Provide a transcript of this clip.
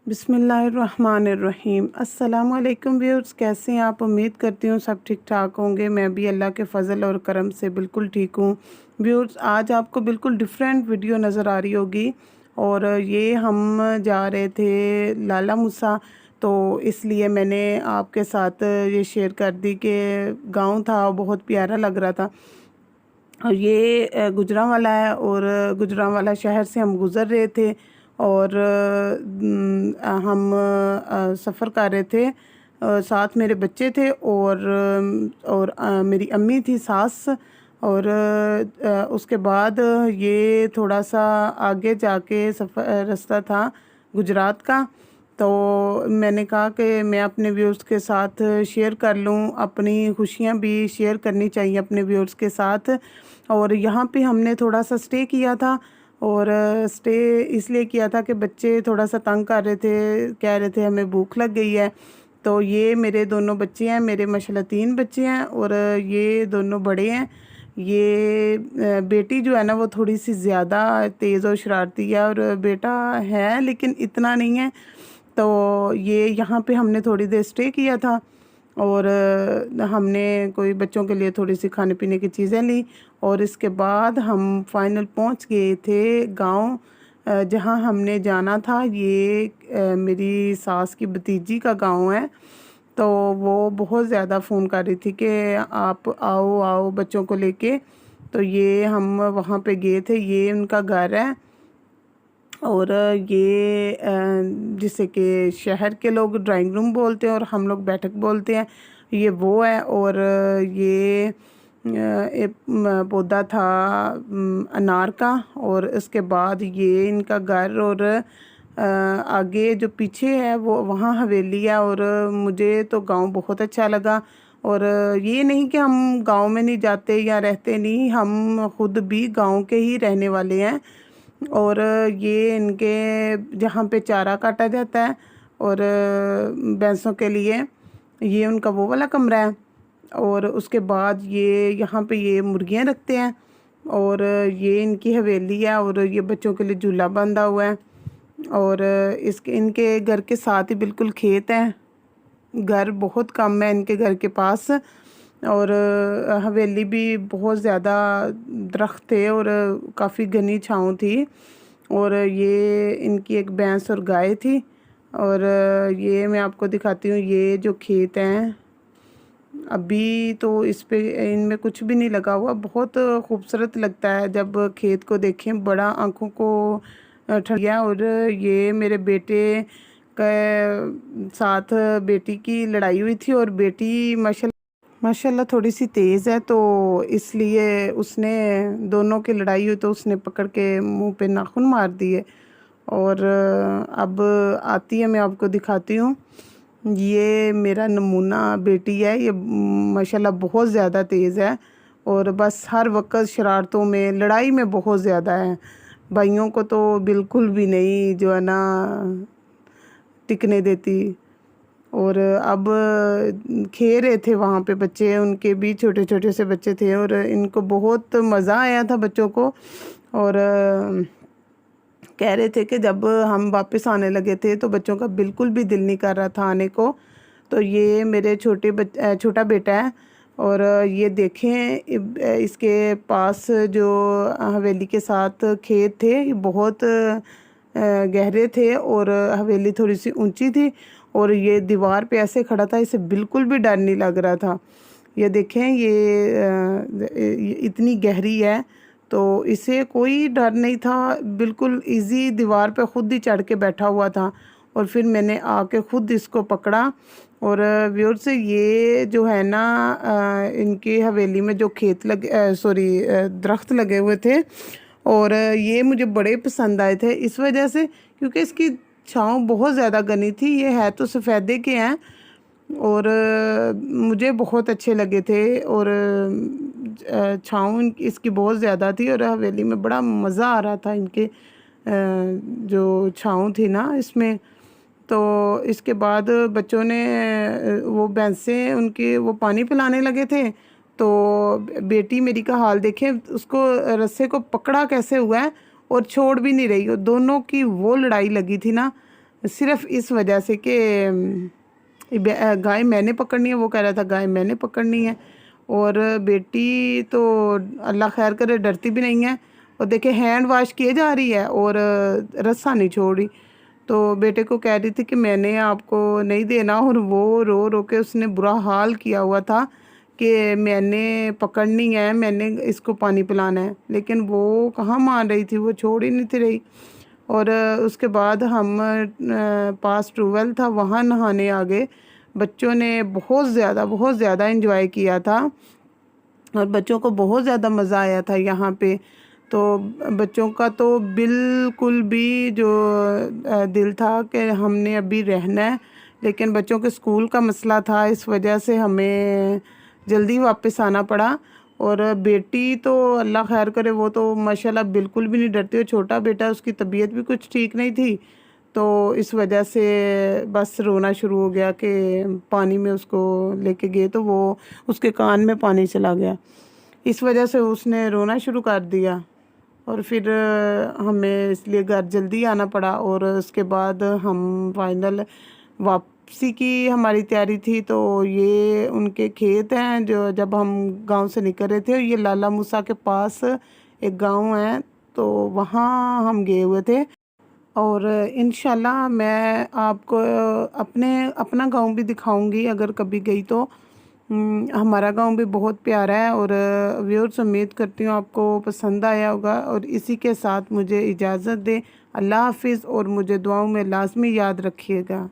बिस्मिल्लाहिर्रहमानिर्रहीम। अस्सलाम वालेकुम व्यूअर्स, कैसे हैं आप? उम्मीद करती हूँ सब ठीक ठाक होंगे। मैं भी अल्लाह के फ़ज़ल और करम से बिल्कुल ठीक हूँ। व्यूअर्स, आज आपको बिल्कुल डिफरेंट वीडियो नज़र आ रही होगी और ये हम जा रहे थे लाला मूसा, तो इसलिए मैंने आपके साथ ये शेयर कर दी कि गाँव था, बहुत प्यारा लग रहा था। और ये गुजरांवाला है और गुजरांवाला शहर से हम गुज़र रहे थे और हम सफ़र कर रहे थे। साथ मेरे बच्चे थे और मेरी अम्मी थी, सास। और उसके बाद ये थोड़ा सा आगे जाके सफ़र रास्ता था गुजरात का। तो मैंने कहा कि मैं अपने व्यूअर्स के साथ शेयर कर लूँ, अपनी खुशियाँ भी शेयर करनी चाहिए अपने व्यूअर्स के साथ। और यहाँ पे हमने थोड़ा सा स्टे किया था और स्टे इसलिए किया था कि बच्चे थोड़ा सा तंग कर रहे थे, कह रहे थे हमें भूख लग गई है। तो ये मेरे दोनों बच्चे हैं, मेरे माशाल्लाह 3 बच्चे हैं और ये दोनों बड़े हैं। ये बेटी जो है ना वो थोड़ी सी ज़्यादा तेज़ और शरारती है और बेटा है लेकिन इतना नहीं है। तो ये यहाँ पे हमने थोड़ी देर स्टे किया था और हमने कोई बच्चों के लिए थोड़ी सी खाने पीने की चीज़ें ली और इसके बाद हम फाइनल पहुँच गए थे गांव जहाँ हमने जाना था। ये मेरी सास की भतीजी का गांव है। तो वो बहुत ज़्यादा फ़ोन कर रही थी कि आप आओ आओ बच्चों को लेके। तो ये हम वहाँ पे गए थे, ये उनका घर है। और ये जिसे कि शहर के लोग ड्राइंग रूम बोलते हैं और हम लोग बैठक बोलते हैं, ये वो है। और ये एक पौधा था अनार का और इसके बाद ये इनका घर और आगे जो पीछे है वो वहाँ हवेली है। और मुझे तो गांव बहुत अच्छा लगा। और ये नहीं कि हम गांव में नहीं जाते या रहते नहीं, हम खुद भी गांव के ही रहने वाले हैं। और ये इनके जहाँ पे चारा काटा जाता है और भैंसों के लिए, ये उनका वो वाला कमरा है। और उसके बाद ये यहाँ पे ये मुर्गियाँ रखते हैं और ये इनकी हवेली है और ये बच्चों के लिए झूला बंधा हुआ है। और इसके इनके घर के साथ ही बिल्कुल खेत है, घर बहुत कम है इनके घर के पास। और हवेली भी बहुत ज़्यादा दरख्त थे और काफ़ी घनी छाँव थी। और ये इनकी एक भैंस और गाय थी। और ये मैं आपको दिखाती हूँ, ये जो खेत हैं अभी तो इस पे इनमें कुछ भी नहीं लगा हुआ। बहुत खूबसूरत लगता है जब खेत को देखें, बड़ा आँखों को ठंडिया। और ये मेरे बेटे के साथ बेटी की लड़ाई हुई थी और बेटी माशाल्लाह थोड़ी सी तेज़ है, तो इसलिए उसने दोनों की लड़ाई हुई तो उसने पकड़ के मुंह पे नाखून मार दिए। और अब आती है, मैं आपको दिखाती हूँ। ये मेरा नमूना बेटी है, ये माशाल्लाह बहुत ज़्यादा तेज़ है और बस हर वक्त शरारतों में, लड़ाई में बहुत ज़्यादा है। भाइयों को तो बिल्कुल भी नहीं जो है ना टिकने देती। और अब खेल रहे थे वहाँ पे बच्चे, उनके भी छोटे छोटे से बच्चे थे और इनको बहुत मज़ा आया था बच्चों को। और कह रहे थे कि जब हम वापस आने लगे थे तो बच्चों का बिल्कुल भी दिल नहीं कर रहा था आने को। तो ये मेरे छोटा बेटा है और ये देखें इसके पास जो हवेली के साथ खेत थे ये बहुत गहरे थे और हवेली थोड़ी सी ऊंची थी और ये दीवार पे ऐसे खड़ा था, इसे बिल्कुल भी डर नहीं लग रहा था। ये देखें ये इतनी गहरी है तो इसे कोई डर नहीं था, बिल्कुल इजी दीवार पे खुद ही चढ़ के बैठा हुआ था। और फिर मैंने आके खुद इसको पकड़ा। और व्यूअर से ये जो है ना इनकी हवेली में जो खेत लगे सॉरी दरख्त लगे हुए थे और ये मुझे बड़े पसंद आए थे इस वजह से क्योंकि इसकी छाँव बहुत ज़्यादा घनी थी। ये है तो सफ़ेदे के हैं और मुझे बहुत अच्छे लगे थे। और छाँव इसकी बहुत ज़्यादा थी और हवेली में बड़ा मज़ा आ रहा था इनके जो छाँव थी ना इसमें। तो इसके बाद बच्चों ने वो भैंसें उनके वो पानी पिलाने लगे थे। तो बेटी मेरी का हाल देखें, उसको रस्से को पकड़ा कैसे हुआ है और छोड़ भी नहीं रही। और दोनों की वो लड़ाई लगी थी ना, सिर्फ़ इस वजह से कि गाय मैंने पकड़नी है, वो कह रहा था गाय मैंने पकड़नी है। और बेटी तो अल्लाह खैर करे डरती भी नहीं है, और देखिए हैंड वाश किए जा रही है और रस्सा नहीं छोड़ रही। तो बेटे को कह रही थी कि मैंने आपको नहीं देना, और वो रो रो के उसने बुरा हाल किया हुआ था कि मैंने पकड़नी है, मैंने इसको पानी पिलाना है, लेकिन वो कहाँ मान रही थी, वो छोड़ ही नहीं थी रही। और उसके बाद हम पास ट्यूबवेल था वहाँ नहाने आ गए। बच्चों ने बहुत ज़्यादा एंजॉय किया था और बच्चों को बहुत ज़्यादा मज़ा आया था यहाँ पे। तो बच्चों का तो बिल्कुल भी जो दिल था कि हमने अभी रहना है, लेकिन बच्चों के स्कूल का मसला था, इस वजह से हमें जल्दी वापस आना पड़ा। और बेटी तो अल्लाह खैर करे, वो तो माशाल्लाह बिल्कुल भी नहीं डरती। और छोटा बेटा, उसकी तबीयत भी कुछ ठीक नहीं थी, तो इस वजह से बस रोना शुरू हो गया कि पानी में उसको लेके गए तो वो उसके कान में पानी चला गया। इस वजह से उसने रोना शुरू कर दिया और फिर हमें इसलिए घर जल्दी आना पड़ा। और उसके बाद हम फाइनल वापसी की हमारी तैयारी थी। तो ये उनके खेत हैं, जो जब हम गांव से निकल रहे थे, ये लाला मूसा के पास एक गांव है, तो वहाँ हम गए हुए थे। और इंशाल्लाह मैं आपको अपना गांव भी दिखाऊंगी अगर कभी गई तो। हमारा गांव भी बहुत प्यारा है। और व्यूअर्स, उम्मीद करती हूँ आपको पसंद आया होगा। और इसी के साथ मुझे इजाज़त दें। अल्लाह हाफिज़, और मुझे दुआओं में लाजमी याद रखिएगा।